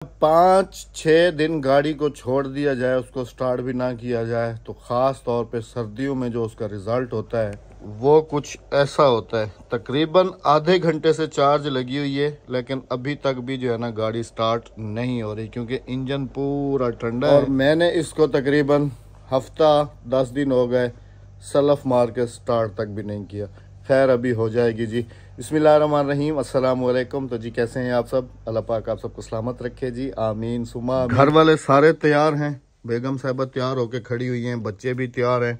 5-6 दिन गाड़ी को छोड़ दिया जाए, उसको स्टार्ट भी ना किया जाए, तो ख़ास तौर पे सर्दियों में जो उसका रिज़ल्ट होता है वो कुछ ऐसा होता है। तकरीबन आधे घंटे से चार्ज लगी हुई है, लेकिन अभी तक भी जो है ना गाड़ी स्टार्ट नहीं हो रही, क्योंकि इंजन पूरा ठंडा है। और मैंने इसको तकरीबन हफ्ता 10 दिन हो गए सलफ मार के स्टार्ट तक भी नहीं किया। खैर अभी हो जाएगी जी। बिस्मिल्लाहिर्रहमानिर्रहीम, अस्सलाम वालेकुम। तो जी कैसे हैं आप सब? अल्लाह पाक आप सबको सलामत रखे जी, आमीन सुमा आमीन। घर वाले सारे तैयार हैं, बेगम साहबा तैयार होके खड़ी हुई हैं, बच्चे भी तैयार हैं।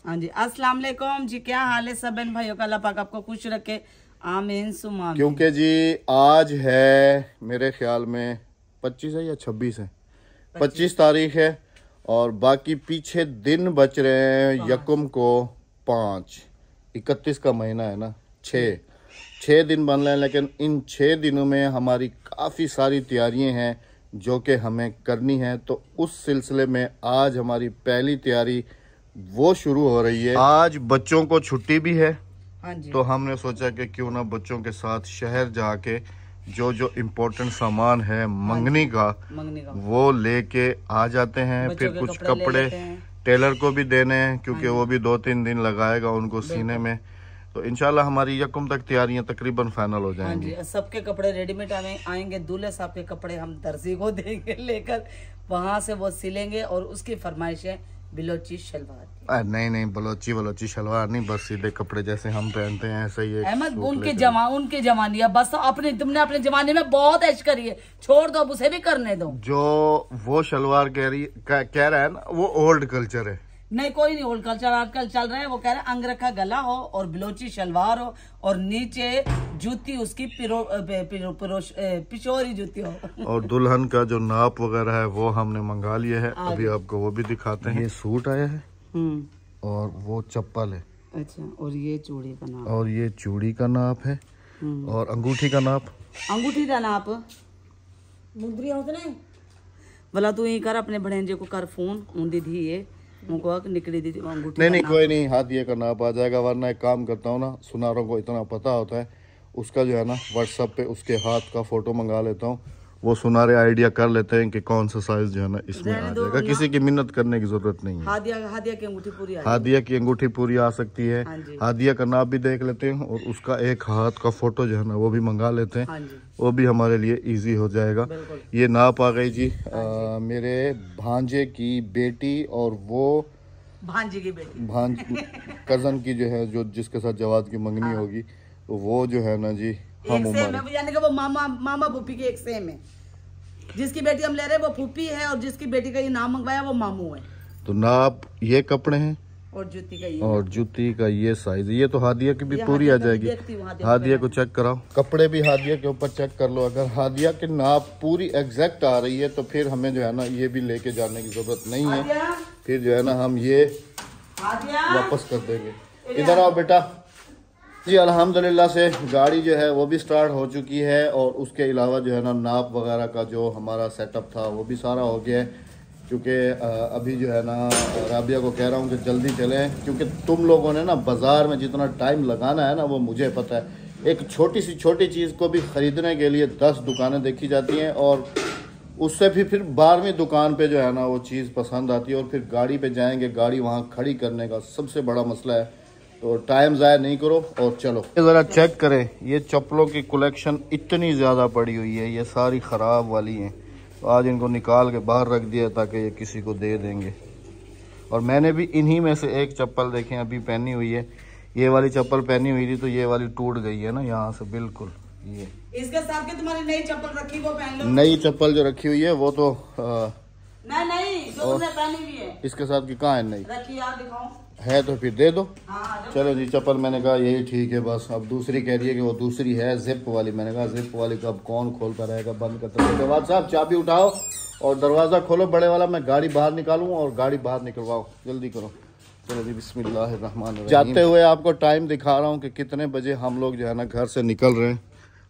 हाँ जी, अस्सलाम वालेकुम जी, क्या हाल है सब बहन भाइयों का? अल्लाह पाक आपको खुश रखे, आमीन सुमा आमीन। क्योंकि जी आज है मेरे ख्याल में 25 है या 26 है, 25 तारीख है और बाकी पीछे दिन बच रहे हैं। यकुम को 5, 31 का महीना है ना, 6 दिन बन रहे हैं। लेकिन इन 6 दिनों में हमारी काफ़ी सारी तैयारियां हैं जो कि हमें करनी है। तो उस सिलसिले में आज हमारी पहली तैयारी वो शुरू हो रही है। आज बच्चों को छुट्टी भी है, हाँ जी। तो हमने सोचा कि क्यों ना बच्चों के साथ शहर जाके जो जो इम्पोर्टेंट सामान है मंगनी का वो लेके आ जाते हैं। फिर कुछ कपड़े टेलर को भी देने हैं, क्योंकि वो भी 2-3 दिन लगाएगा उनको सीने में। तो इंशाल्लाह हमारी यकुम तक तैयारियां तकरीबन फाइनल हो जाएंगी। हाँ जी, सबके कपड़े रेडीमेड आएंगे। दूल्हे साहब के कपड़े हम दर्जी को देंगे लेकर, वहाँ से वो सिलेंगे और उसकी फरमाइश है बलोची शलवार। नहीं बलोची शलवार नहीं, बस सीधे कपड़े जैसे हम पहनते हैं ऐसे ही। अहमद उनके जमाने बस तुमने अपने जमाने में बहुत ऐश करी है, छोड़ दो, उसे भी करने दो। जो वो शलवार कह रहा है ना, वो ओल्ड कल्चर है। नहीं, कोई नहीं ओल्ड कल्चर आजकल चल रहा है। वो कह रहे हैं अंगरखा गला हो और बलोची शलवार हो और नीचे जूती उसकी पिशोरी जूती हो। और दुल्हन का जो नाप वगैरह है वो हमने मंगा लिया है, अभी आपको वो भी दिखाते हैं। ये सूट आया है और वो चप्पल है। अच्छा, और ये चूड़ी का नाप, और ये चूड़ी का नाप है और अंगूठी का नाप। अंगूठी का नाप मुद्री होते नहीं भला तू ही कर, अपने भड़ेंजे को कर फोन, ऊँधी धी ये निकली दी अंगूठी। नहीं कोई नहीं, हाथ ये का नाप आ जाएगा। वरना एक काम करता हूँ ना, सुनारों को इतना पता होता है, उसका जो है ना व्हाट्सएप पे उसके हाथ का फोटो मंगा लेता हूँ, वो सुनारे आइडिया कर लेते हैं कि कौन सा साइज जो है ना इसमें आ जाएगा। किसी की मिन्नत करने की जरूरत नहीं है। हादिया की अंगूठी पूरी आ सकती है। हादिया का नाप भी देख लेते हैं और उसका एक हाथ का फोटो जो है ना वो भी मंगा लेते हैं, वो भी हमारे लिए इजी हो जाएगा। ये नाप आ गई जी मेरे भांजे की बेटी और वो भांजे की बेटी कजन की जो है, जो जिसके साथ जवाद की मंगनी होगी, तो वो जो है ना जी हम यानी कि वो मामा फूफी के एक सेम है। जिसकी बेटी हम ले रहे हैं वो फूफी है और जिसकी बेटी का ये नाम मंगवाया वो मामू है। तो नाप ये कपड़े हैं और जूती का ये साइज। ये तो हादिया की भी पूरी आ जाएगी। हादिया को चेक कराओ, कपड़े भी हादिया के ऊपर चेक कर लो। अगर हादिया के नाप पूरी एग्जैक्ट आ रही है तो फिर हमें जो है ना ये भी लेके जाने की जरूरत नहीं है, फिर जो है ना हम ये वापस कर देंगे। इधर आओ बेटा जी। अल्हम्दुलिल्लाह से गाड़ी जो है वो भी स्टार्ट हो चुकी है और उसके अलावा जो है ना नाप वगैरह का जो हमारा सेटअप था वो भी सारा हो गया है। क्योंकि अभी जो है ना राबिया को कह रहा हूँ कि जल्दी चलें, क्योंकि तुम लोगों ने ना बाज़ार में जितना टाइम लगाना है ना वो मुझे पता है। एक छोटी चीज़ को भी ख़रीदने के लिए 10 दुकानें देखी जाती हैं और उससे भी फिर 12वीं दुकान पे जो है ना वो चीज़ पसंद आती है और फिर गाड़ी पे जाएंगे, गाड़ी वहाँ खड़ी करने का सबसे बड़ा मसला है। तो टाइम ज़ाया नहीं करो और चलो। ज़रा चेक करें, ये चप्पलों की कलेक्शन इतनी ज़्यादा पड़ी हुई है, ये सारी ख़राब वाली हैं। तो आज इनको निकाल के बाहर रख दिया ताकि ये किसी को दे देंगे। और मैंने भी इन्हीं में से एक चप्पल देखें अभी पहनी हुई है, ये वाली चप्पल पहनी हुई थी, तो ये वाली टूट गई है ना यहाँ से बिल्कुल। ये इसके साथ के तुम्हारी नई चप्पल रखी वो पहन लो। नई चप्पल जो रखी हुई है वो तो नहीं जो तुमने पहनी हुई है इसके साथ की कहाँ है? नई रखी यार, दिखाओ है तो फिर दे दो। हाँ, चलो जी चप्पल मैंने कहा यही ठीक है बस। अब दूसरी कह रही है कि वो दूसरी है जिप वाली। मैंने कहा जिप वाली का अब कौन खोलता रहेगा, बंद करता रहेगा। जवाब साहब चाबी उठाओ और दरवाज़ा खोलो बड़े वाला, मैं गाड़ी बाहर निकालूँ और गाड़ी बाहर निकलवाओ, जल्दी करो। चलो जी बिस्मिल्लाहिर्रहमानिर्रहीम। जाते हुए आपको टाइम दिखा रहा हूँ कि कितने बजे हम लोग जो है ना घर से निकल रहे हैं।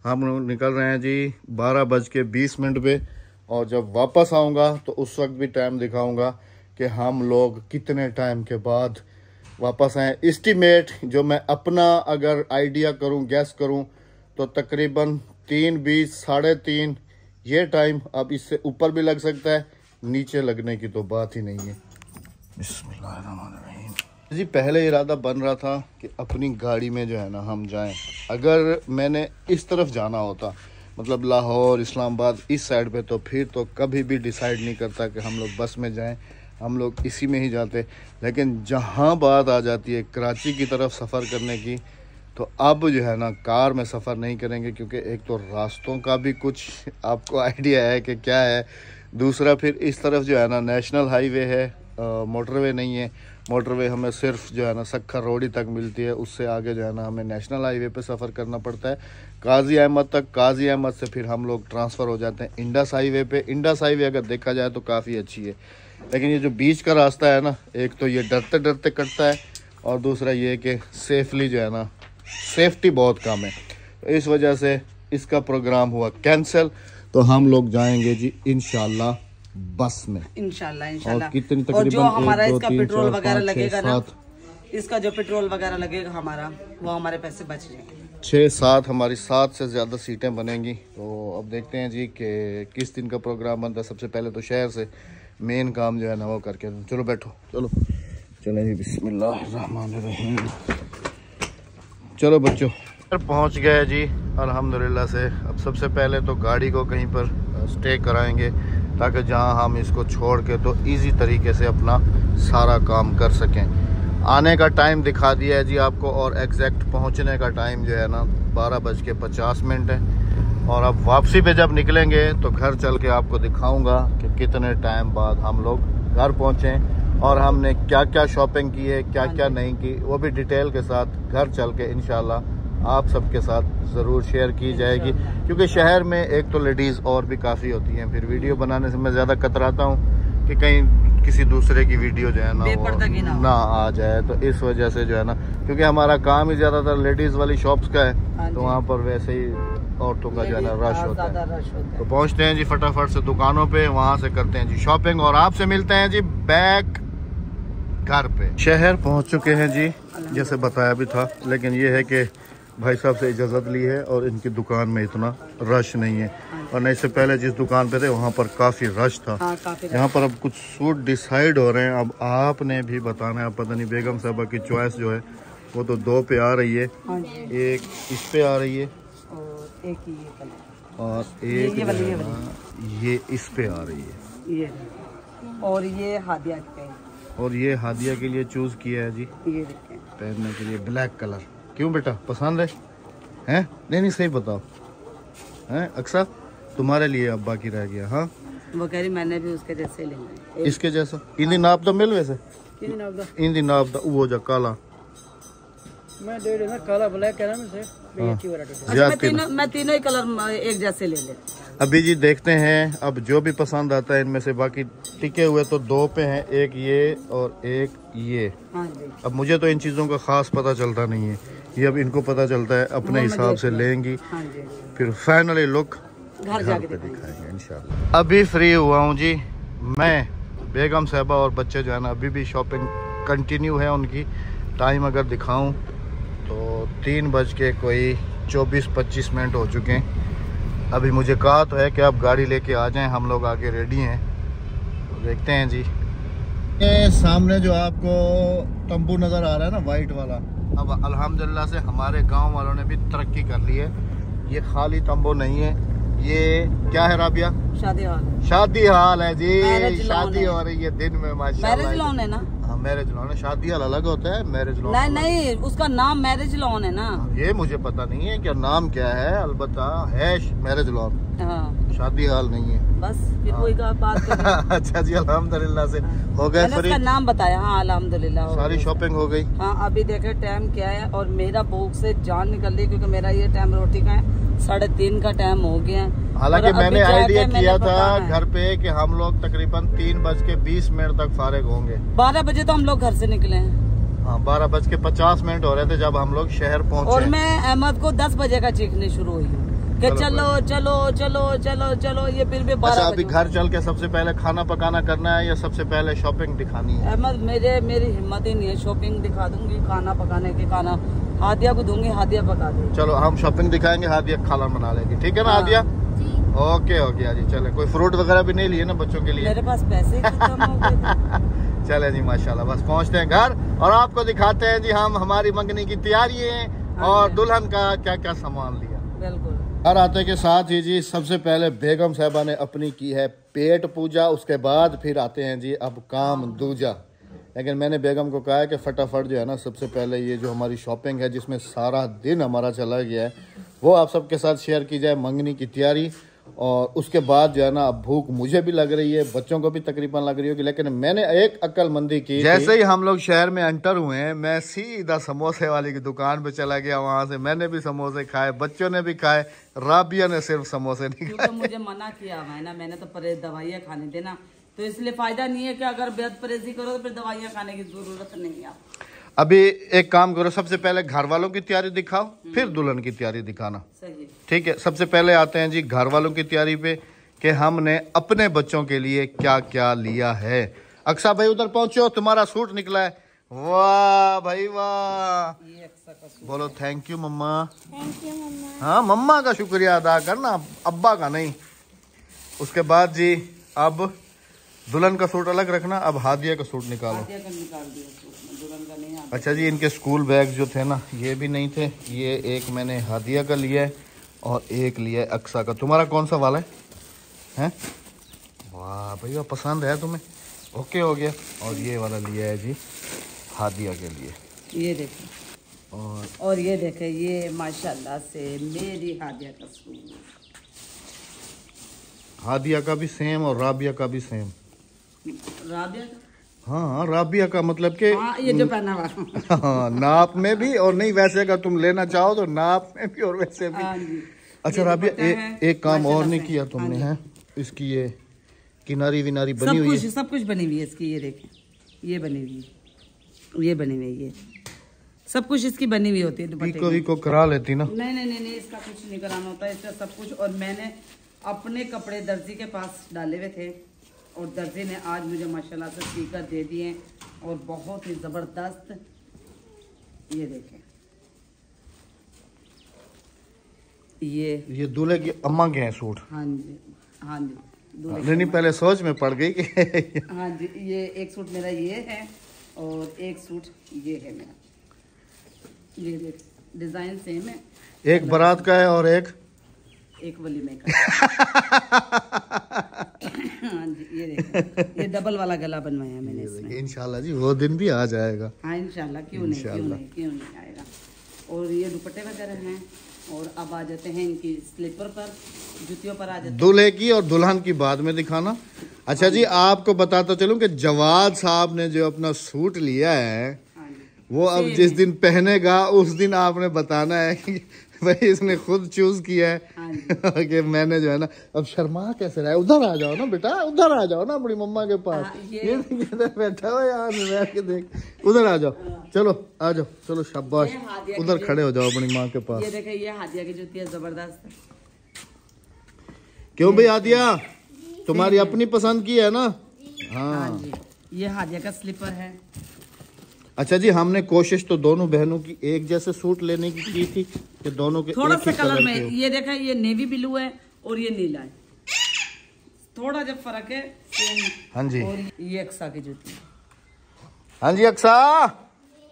हम लोग निकल रहे हैं जी 12:20 पे और जब वापस आऊँगा तो उस वक्त भी टाइम दिखाऊँगा कि हम लोग कितने टाइम के बाद वापस आए। एस्टीमेट जो मैं अपना अगर आइडिया करूं, गैस करूं, तो तकरीबन 3:20, 3:30 ये टाइम अब इससे ऊपर भी लग सकता है, नीचे लगने की तो बात ही नहीं है। बिस्मिल्लाहिर्रहमानिर्रहीम। जी पहले इरादा बन रहा था कि अपनी गाड़ी में जो है ना हम जाएं। अगर मैंने इस तरफ जाना होता, मतलब लाहौर इस्लामाबाद इस साइड पे, तो फिर तो कभी भी डिसाइड नहीं करता कि हम लोग बस में जाएं, हम लोग इसी में ही जाते। लेकिन जहां बात आ जाती है कराची की तरफ सफ़र करने की, तो अब जो है ना कार में सफ़र नहीं करेंगे, क्योंकि एक तो रास्तों का भी कुछ आपको आइडिया है कि क्या है, दूसरा फिर इस तरफ जो है ना नेशनल हाईवे है, मोटरवे नहीं है। मोटरवे हमें सिर्फ जो है ना सक्खर रोड ही तक मिलती है, उससे आगे जो है ना हमें नेशनल हाईवे पे सफ़र करना पड़ता है काजी अहमद तक। काजी अहमद से फिर हम लोग ट्रांसफ़र हो जाते हैं इंडस हाईवे पे। इंडस हाईवे अगर देखा जाए तो काफ़ी अच्छी है, लेकिन ये जो बीच का रास्ता है ना, एक तो ये डरते डरते कटता है, और दूसरा ये कि सेफली जो है ना सेफ्टी बहुत कम है। तो इस वजह से इसका प्रोग्राम हुआ कैंसिल। तो हम लोग जाएंगे जी इंशाल्लाह बस में, इंशाल्लाह। और कितनी और जो तकरीबन हमारा 1 2 इसका 3 पेट्रोल 4 वगैरह 5 लगेगा 6 ना, 7 इसका जो पेट्रोल वगैरह लगेगा हमारा, वो हमारे पैसे बच जाएंगे। 6-7 हमारी 7 से ज़्यादा सीटें बनेंगी। तो अब देखते हैं जी कि किस दिन का प्रोग्राम बनता है। सबसे पहले तो शहर से मेन काम जो है ना वो करके, चलो बैठो, चलो चलें जी। बिस्मिल्लाहिर्रहमानिर्रहीम। चलो बच्चों पहुंच गए जी अल्हम्दुलिल्लाह से। अब सबसे पहले तो गाड़ी को कहीं पर स्टे कराएंगे, ताकि जहां हम इसको छोड़ के तो इजी तरीके से अपना सारा काम कर सकें। आने का टाइम दिखा दिया है जी आपको, और एग्जैक्ट पहुंचने का टाइम जो है ना 12:50 है। और अब वापसी पे जब निकलेंगे तो घर चल के आपको दिखाऊंगा कि कितने टाइम बाद हम लोग घर पहुंचे, और हमने क्या क्या शॉपिंग की है, क्या क्या नहीं की, वो भी डिटेल के साथ घर चल के इंशाल्लाह आप सबके साथ ज़रूर शेयर की जाएगी। क्योंकि शहर में एक तो लेडीज़ और भी काफ़ी होती हैं, फिर वीडियो बनाने से मैं ज़्यादा कतराता हूँ कि कहीं किसी दूसरे की वीडियो जो है ना वो ना आ जाए। तो इस वजह से जो है ना, क्योंकि हमारा काम ही ज़्यादातर लेडीज़ वाली शॉप्स का है, तो वहाँ पर वैसे ही औरतों का जो है ना रश होता है। तो पहुँचते हैं जी फटाफट से दुकानों पे, वहाँ से करते हैं जी शॉपिंग, और आपसे मिलते हैं जी बैक घर पे। शहर पहुँच चुके हैं जी, जैसे बताया भी था, लेकिन ये है कि भाई साहब से इजाज़त ली है, और इनकी दुकान में इतना रश नहीं है। और नहीं, इससे पहले जिस दुकान पे थे वहाँ पर काफ़ी रश था। यहाँ पर अब कुछ सूट डिसाइड हो रहे हैं, अब आपने भी बताना है। अब पता नहीं बेगम साहबा की चॉइस जो है वो तो 2 पे आ रही है, एक इस पे आ रही है, और एक ये इस पे आ रही है, और ये हादिया के, और ये हादिया के लिए चूज किया है जी पहनने के लिए ब्लैक कलर। क्यों बेटा पसंद है? हैं? नहीं सही बताओ, हैं अक्सर तुम्हारे लिए अब बाकी रह गया। हाँ वो कह रही मैंने भी उसके जैसे लेना है, इसके जैसा। इंदी नाप तो मिल वैसे, इंदी नाप दा वो जा काला, मैं दे देना काला ब्लैक है ना, मैं अच्छी वैरायटी। मैं तीनों ही कलर एक जैसे ले ले। अभी जी देखते हैं अब जो भी पसंद आता है इनमें से। बाकी टिके हुए तो 2 पे हैं, एक ये और एक ये। अब मुझे तो इन चीज़ों का खास पता चलता नहीं है, ये अब इनको पता चलता है, अपने हिसाब से लेंगी, फिर फाइनली लुक घर पे दिखाएंगे इंशाल्लाह। अभी फ्री हुआ हूँ जी मैं, बेगम साहबा और बच्चे जो है ना अभी भी शॉपिंग कंटिन्यू है उनकी। टाइम अगर दिखाऊं तो 3:24-25 हो चुके हैं। अभी मुझे कहा तो है कि आप गाड़ी लेके आ जाएं, हम लोग आगे रेडी हैं। तो देखते हैं जी। ये सामने जो आपको तंबू नज़र आ रहा है ना वाइट वाला, अब अल्हम्दुलिल्लाह से हमारे गांव वालों ने भी तरक्की कर ली है। ये खाली तंबू नहीं है, ये क्या है राबिया? शादी हॉल। शादी हॉल है जी, शादी हो रही है दिन में माशाल्लाह। मैरिज लॉन है ना? हाँ मैरिज लॉन है, शादी हॉल अलग होता है, मैरिज लॉन नहीं उसका नाम मैरिज लॉन है ना। ये मुझे पता नहीं है क्या नाम क्या है, अलबत्ता है मैरिज लॉन, शादी हॉल नहीं है। बस फिर वही का बात। अच्छा जी अल्हम्दुलिल्लाह से हो गए फ्री। नाम बताया, हाँ अल्हम्दुलिल्लाह सारी शॉपिंग हो गई। हाँ अभी देखे टाइम क्या है, और मेरा भूख से जान निकल रही, क्योंकि मेरा ये टाइम रोटी का है, 3:30 का टाइम हो गया है। हालांकि मैंने आइडिया किया था घर पे कि हम लोग तकरीबन 3:20 तक फारिग होंगे। 12 बजे तो हम लोग घर से निकले हैं। हाँ 12:50 हो रहे थे जब हम लोग शहर पहुंचे। और मैं अहमद को 10 बजे का चीखने शुरू हुई कि चलो चलो चलो चलो चलो, ये फिर भी 12 अभी घर चल के सबसे पहले खाना पकाना करना है या सबसे पहले शॉपिंग दिखानी है? अहमद मेरी हिम्मत ही नहीं है, शॉपिंग दिखा दूंगी, खाना पकाने के खाना हादिया को दूंगी, हादिया पका दूंगी। चलो हम शॉपिंग दिखाएंगे, हादिया खाना बना लेंगे, ठीक है ना हादिया? ओके ओके जी, चले। कोई फ्रूट वगैरह भी नहीं लिए ना बच्चों के लिए? मेरे पास पैसे खत्म हो गए। चले जी माशाल्लाह, बस पहुंचते हैं घर और आपको दिखाते हैं जी हम हमारी मंगनी की तैयारी है और दुल्हन का क्या क्या सामान लिया। बिल्कुल। घर आते के साथ ही जी सबसे पहले बेगम साहबा ने अपनी की है पेट पूजा, उसके बाद फिर आते हैं जी अब काम दूजा। लेकिन मैंने बेगम को कहा है कि फटाफट जो है ना सबसे पहले ये जो हमारी शॉपिंग है जिसमें सारा दिन हमारा चला गया है वो आप सबके साथ शेयर की जाए, मंगनी की तैयारी। और उसके बाद जो है ना अब भूख मुझे भी लग रही है, बच्चों को भी तकरीबन लग रही होगी, लेकिन मैंने एक अक्लमंदी की। जैसे ही हम लोग शहर में एंटर हुए हैं मैं सीधा समोसे वाली की दुकान पे चला गया, वहां से मैंने भी समोसे खाए, बच्चों ने भी खाए, राबिया ने सिर्फ समोसे नहीं खाए। तो मुझे मना किया हुआ है ना, मैंने तो परहेज दवाइयाँ खाने देना, तो इसलिए फायदा नहीं है कि अगर बेहद परहेजी करो तो फिर दवाइयाँ खाने की जरूरत नहीं है। अभी एक काम करो, सबसे पहले घर वालों की तैयारी दिखाओ फिर दुल्हन की तैयारी दिखाना, सही। ठीक है? सबसे पहले आते हैं जी घर वालों की तैयारी पे कि हमने अपने बच्चों के लिए क्या क्या लिया है। अक्सा भाई उधर पहुंचो, तुम्हारा सूट निकला है। वाह भाई वाह, ये अक्सा का सूट। बोलो thank you mama. Thank you mama. हाँ मम्मा का शुक्रिया अदा करना, अब्बा का नहीं। उसके बाद जी अब दुल्हन का सूट अलग रखना, अब हादिया का सूट निकालो। हादिया का निकाल दिया सूट, दुल्हन का नहीं। अच्छा जी, इनके स्कूल बैग जो थे ना ये भी नहीं थे, ये एक मैंने हादिया का लिया है और एक लिया है अक्सा का। तुम्हारा कौन सा वाला है? वाह भैया पसंद है तुम्हें, ओके हो गया। और ये वाला लिया है जी हादिया के लिए, ये देखें। और ये देखें, ये माशाल्लाह से मेरी हादिया का सूट। हादिया का भी सेम और राबिया का भी सेम। राबिया का? हाँ राबिया का मतलब कि हाँ, ये जो पहना हुआ। हाँ, नाप में भी और नहीं वैसे अगर तुम लेना चाहो तो नाप में भी और वैसे भी। हाँ जी। अच्छा राबिया एक काम और नहीं किया तुमने, है इसकी ये किनारी विनारी बनी हुई है? सब कुछ बनी हुई है इसकी, ये देखें, ये बनी हुई है, ये बनी हुई है, ये सब कुछ इसकी बनी हुई होती है दुपट्टे को करा लेती ना। नहीं, इसका कुछ नहीं कराना होता है, इसका सब कुछ। और मैंने अपने कपड़े दर्जी के पास डाले हुए थे और दर्जी ने आज मुझे माशाल्लाह से सीकर दे दिए और बहुत ही ज़बरदस्त। ये देखें, ये दूल्हे की अम्मा के हैं सूट। हाँ जी, हाँ जी। नहीं पहले सोच में पड़ गई कि हाँ जी, ये एक सूट मेरा ये है और एक सूट ये है मेरा। ये देख, डिजाइन सेम है, एक बारात का है और एक वलीमे का। हाँ जी, ये देखो, ये डबल वाला गला बनवाया है मैंने इसमें। इंशाल्लाह जी वो दिन भी आ जाएगा। हाँ इंशाल्लाह, क्यों नहीं आएगा। और ये दुपट्टे वगैरह हैं। और अब आ जाते हैं इनकी स्लीपर पर, जूतियों पर आ जाते हैं। दूल्हे की और दुल्हन की बाद में दिखाना। अच्छा जी, आपको बताता चलूं कि जवाद साहब ने जो अपना सूट लिया है वो अब जिस दिन पहनेगा उस दिन आपने बताना है कि भाई इसने खुद चूज किया है कि मैंने जो है ना। अब शर्मा कैसे रहा है? उधर आ जाओ ना बेटा, उधर आ जाओ ना अपनी मम्मा के पास। ये बैठा हो यार, बैठ के देख, उधर आ जाओ, चलो आ जाओ, चलो शाबाश, उधर खड़े हो जाओ अपनी माँ के पास। ये देखिए, ये हादिया की जूती है, जबरदस्त। क्यों भाई हादिया, तुम्हारी अपनी पसंद की है ना? हाँ, ये हादिया का स्लीपर है। अच्छा जी, हमने कोशिश तो दोनों बहनों की एक जैसे सूट लेने की थी कि दोनों के थोड़ा सा कलर में, ये देखा, ये नेवी ब्लू है और ये नीला है, थोड़ा जब फर्क है सेम। हाँ जी। और ये अक्सा की जूती। हाँ जी अक्सा,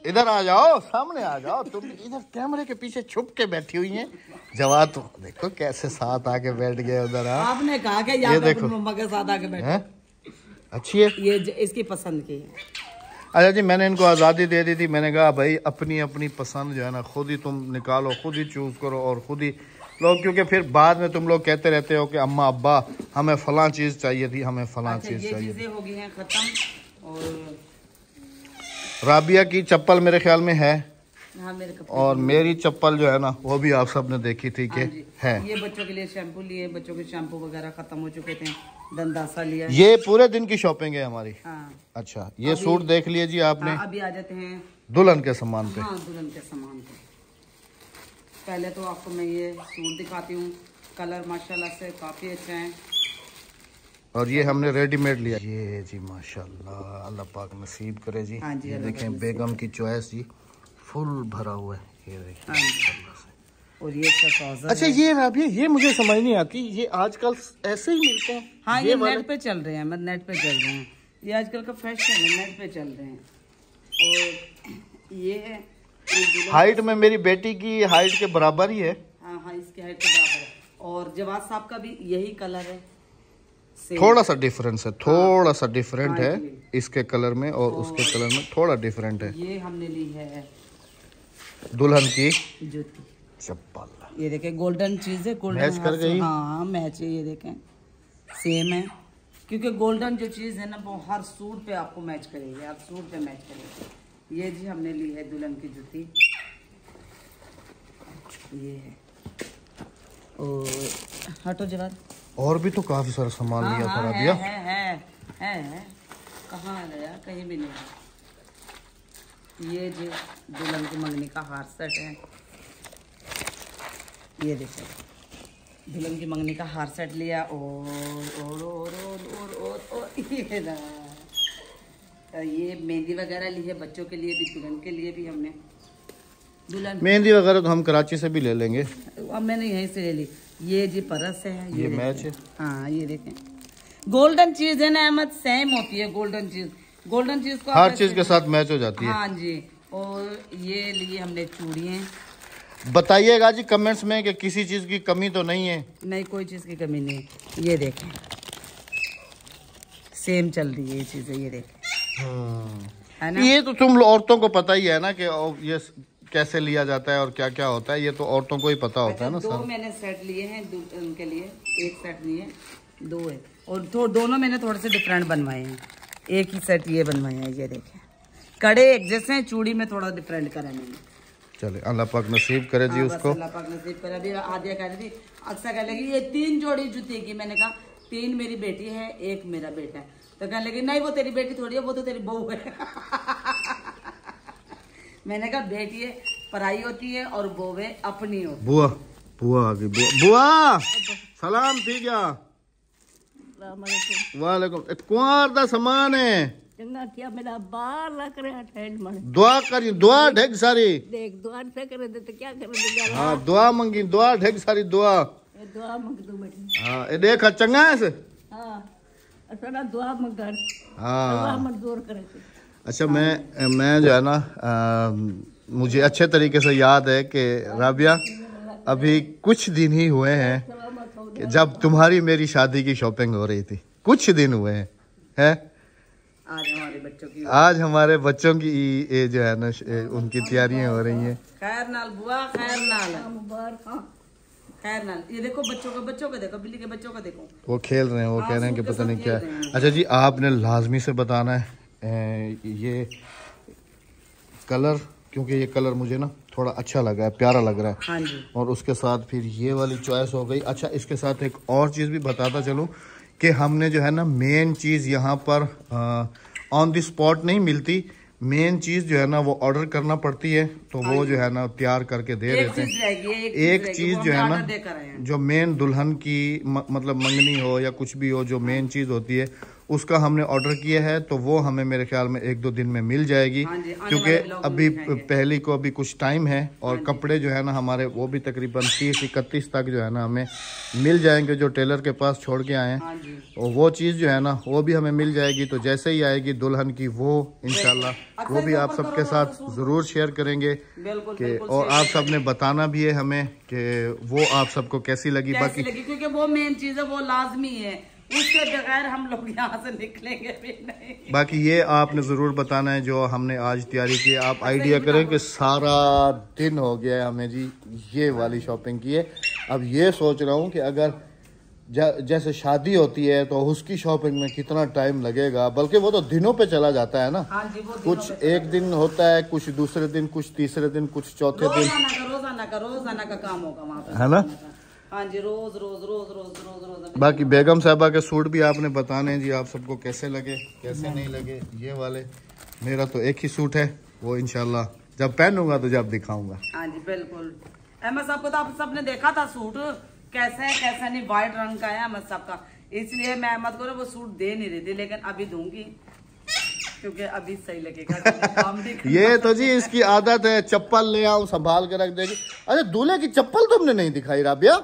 इधर आ जाओ, सामने आ जाओ। तुम इधर कैमरे के पीछे छुप के बैठी हुई हैं। जवाब तो देखो कैसे साथ आके बैठ गए उधर। आपने कहा कि ये देखो मम्मा के साथ आके बैठे। अच्छी है ये, इसकी पसंद की है। अच्छा जी, मैंने इनको आज़ादी दे दी थी। मैंने कहा भाई अपनी अपनी पसंद जो है ना खुद ही तुम निकालो, खुद ही चूज करो और खुद ही लो, क्योंकि फिर बाद में तुम लोग कहते रहते हो कि अम्मा अब्बा हमें फलां चीज चाहिए थी, हमें फलां चीज चाहिए। चीजें हो गई हैं खत्म। और राबिया की चप्पल मेरे ख्याल में है। हाँ, मेरे और मेरी चप्पल जो है ना वो भी आप सबने देखी थी कि है। ये बच्चों के लिए शैम्पू लिए, बच्चों के शैम्पू वगैरह खत्म हो चुके थे, दंदासा लिया। ये पूरे दिन की शॉपिंग है हमारी। हाँ। अच्छा, ये सूट देख लिए जी आपने। हाँ, अभी आ जाते हैं दुल्हन के सामान पे। हाँ, दुल्हन के सामान पे। पहले तो आपको मैं ये सूट दिखाती हूँ, कलर माशाल्लाह से काफी अच्छा है। और ये हमने रेडीमेड लिया। ये जी माशाल्लाह, अल्लाह पाक नसीब करे जी। हाँ जी, ये देखें बेगम की चॉइस जी, फुल भरा हुआ है। ये देखिए माशाल्लाह से। और ये इसका ट्राउजर। अच्छा ये राबिया, ये मुझे समझ नहीं आती, ये आजकल ऐसे ही मिलते हैं? हाँ ये नेट पे चल रहे हैं, मतलब नेट पे चल रहे हैं, ये आजकल का फैशन है, नेट पे चल रहे हैं। और ये हाइट में मेरी बेटी की हाइट के बराबर ही है। हाँ हाँ इसकी हाइट के बराबर है। और जवाद साहब का भी यही कलर है, थोड़ा सा डिफरेंस है, थोड़ा सा डिफरेंट है जी। इसके कलर में और उसके कलर में थोड़ा डिफरेंट है। ये हमने ली है दुल्हन की जूती, चप्पल। ये देखें गोल्डन चीज है, गोल्डन मैच कर गई। हाँ मैच है, ये देखें सेम है, क्योंकि गोल्डन जो चीज है ना वो हर सूट पे आपको मैच करेगी, हर सूट पे मैच करेगी। ये जी हमने ली है दुल्हन की जूती, ये है। और हटो जवाब, और भी तो काफी सारा सामान लिया था राबिया। है कहाँ गया, कहीं भी नहीं। ये जी दुल्हन की मंगनी का हार सेट है, ये देखो दुल्हन की मंगनी का हार सेट लिया। और ये ना ये मेहंदी वगैरह ली है, बच्चों के लिए भी दुल्हन के लिए भी हमने। दुल्हन मेहंदी वगैरह तो हम कराची से भी ले लेंगे, अब मैंने यहीं से ले ली। ये जी परस है, ये मैच है। हाँ ये देखें गोल्डन चीज है ना अहमद, सेम होती है गोल्डन चीज, गोल्डन चीज को हर चीज के साथ मैच हो जाती है। हाँ जी। और ये लिए हमने चूड़ियाँ। बताइएगा जी कमेंट्स में कि किसी चीज की कमी तो नहीं है। नहीं कोई चीज की कमी नहीं है। ये देखें सेम चल रही है ये चीजें, ये देखें है ना। ये तो तुम औरतों को पता ही है ना कि ये कैसे लिया जाता है और क्या क्या होता है, ये तो औरतों को ही पता होता है ना। दो मैंने सेट लिए हैं उनके लिए, एक सेट लिए, दो है। और दोनों मैंने थोड़े से डिफरेंट बनवाए हैं, एक ही सेट ये बनवाए हैं। ये देखें कड़े एक जैसे हैं, चूड़ी में थोड़ा डिफरेंट करा मैंने। चले अल्लाह पाक नसीब करे जी उसको। अल्लाह पाक नसीब करे। अभी आदिया कह रही थी, अक्सर कह लगी ये 3 जोड़ी जूती की। मैंने कहा 3 मेरी बेटी है, 1 मेरा बेटा है। तो कहने लगी नहीं वो तेरी बेटी थोड़ी है, वो तो तेरी बहू है। मैंने कहा बेटी है पराई होती है और बहू अपनी होती है। बुआ बुआ आ गई, बुआ सलाम थी क्या? वालेकुम। कुंवार दा समान है, मेरा बाल लग रहा है। दुआ करी, दुआ ढेक सारी देख दुआ से करे तो क्या करे। हाँ दुआ मंगी, दुआ ढेक सारी दुआ। दुआ मंग दो बेटी। हाँ ये देख चंगा है से। हाँ असला दुआ मंगर, हाँ दुआ मंजूर करे। अच्छा मैं जो है ना मुझे अच्छे तरीके से याद है कि राबिया अभी कुछ दिन ही हुए हैं कि जब तुम्हारी मेरी शादी की शॉपिंग हो रही थी, कुछ दिन हुए हैं। आज हमारे बच्चों की ये जो है ना उनकी तैयारियां हो रही हैं। खैर नाल बुआ, खैर नाल, खैर नाल। ये देखो बच्चों को देखो, बिल्ली के बच्चों को देखो, वो खेल रहे हैं, वो कह रहे हैं कि पता नहीं क्या है। अच्छा जी आपने लाजमी से बताना है ये कलर, क्योंकि ये कलर मुझे ना थोड़ा अच्छा लगा है, प्यारा लग रहा है। हाँ जी। और उसके साथ फिर ये वाली चॉइस हो गई। अच्छा इसके साथ एक और चीज़ भी बताता चलूँ कि हमने जो है ना मेन चीज़ यहाँ पर ऑन द स्पॉट नहीं मिलती, मेन चीज़ जो है ना वो ऑर्डर करना पड़ती है, तो वो जो है ना तैयार करके दे देते हैं। एक चीज़ जो है ना जो मेन दुल्हन की मतलब मंगनी हो या कुछ भी हो, जो मेन चीज़ होती है उसका हमने ऑर्डर किया है, तो वो हमें मेरे ख्याल में 1-2 दिन में मिल जाएगी। क्योंकि अभी पहली को अभी कुछ टाइम है और कपड़े जो है ना हमारे वो भी तकरीबन 30-31 तक जो है ना हमें मिल जाएंगे, जो टेलर के पास छोड़ के आए हैं। और वो चीज़ जो है ना वो भी हमें मिल जाएगी, तो जैसे ही आएगी दुल्हन की वो इंशाल्लाह वो भी आप सबके साथ ज़रूर शेयर करेंगे कि और आप सब ने बताना भी है हमें कि वो आप सबको कैसी लगी। बाकी क्योंकि वो मेन चीज़ है, वो लाजमी है, उसके बगैर हम लोग यहाँ से निकलेंगे भी नहीं। बाकी ये आपने ज़रूर बताना है जो हमने आज तैयारी की। आप आइडिया करें कि सारा दिन हो गया है हमें जी ये वाली शॉपिंग की है। अब ये सोच रहा हूँ कि अगर जैसे शादी होती है तो उसकी शॉपिंग में कितना टाइम लगेगा, बल्कि वो तो दिनों पे चला जाता है ना। हाँ जी, वो कुछ एक दिन होता है, कुछ दूसरे दिन, कुछ तीसरे दिन, कुछ चौथे दिन, रोजाना का काम होगा वहाँ पे, है ना। हाँ जी, रोज। बाकी बेगम साहबा के सूट भी आपने बताने हैं जी आप सबको कैसे लगे कैसे नहीं लगे। ये वाले मेरा तो एक ही सूट है, वो इंशाल्लाह जब पहनूंगा तो जब दिखाऊंगा। हाँ जी बिल्कुल। अहमद साहब को तो आप सबने देखा था सूट कैसे है कैसे नहीं, व्हाइट रंग का है अहमद साहब का, इसलिए मैं अहमद को वो सूट दे नहीं रही थी, लेकिन अभी दूंगी। क्योंकि अभी सही लगेगा काम भी करना। ये तो जी इसकी आदत है, चप्पल ले आओ संभाल के रख देगी। अरे दूल्हे की चप्पल तुमने नहीं दिखाई राबिया?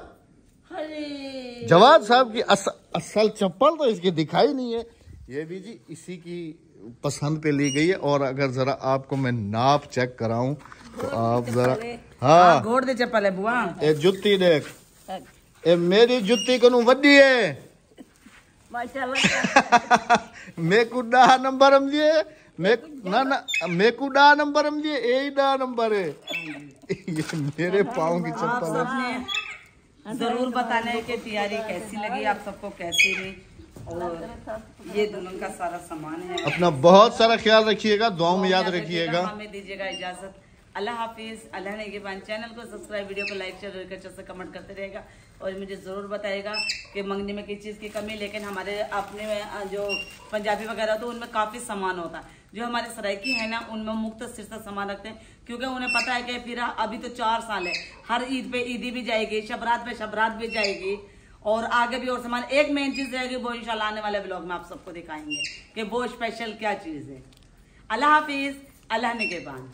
अरे जवाद साहब की असल चप्पल तो इसकी दिखाई नहीं है। ये भी जी इसी की पसंद पे ली गई है। और अगर जरा आपको मैं नाप चेक कराऊं तो आप जरा, हाँ घोड़ दे चप्पल है बुआ। ए जुत्ती देख, ए मेरी जुत्ती को वड्डी है मेकू 10 नंबर हम दिए, मेकू 10 नंबर हम दिए, यही 10 नंबर है। ये मेरे पाँव की चप्पल है। जरूर बताने की तैयारी कैसी लगी आप सबको, कैसी रही। और ये दुल्हन का सारा सामान है। अपना बहुत सारा ख्याल रखिएगा, दुआओं में याद रखिएगा। हमें दीजिएगा इजाजत। अल्लाह हाफिज। अल्लाह ने चैनल को सब्सक्राइब, वीडियो को लाइक शेयर करके अच्छे से कमेंट करते रहेगा। और मुझे ज़रूर बताएगा कि मंगनी में किस चीज़ की कमी। लेकिन हमारे अपने जो पंजाबी वगैरह तो उनमें काफ़ी सामान होता है। जो हमारे सराइकी है ना उनमें मुख्तसर सा सामान रखते हैं, क्योंकि उन्हें पता है कि फिर अभी तो 4 साल है, हर ईद पे ईदी भी जाएगी, शबरात पे शबरात भी जाएगी, और आगे भी और सामान। एक मेन चीज़ रहेगी वो इंशाल्लाह आने वाले ब्लॉग में आप सबको दिखाएंगे कि वो स्पेशल क्या चीज़ है। अल्लाह हाफिज। अल्लाह निगहबान।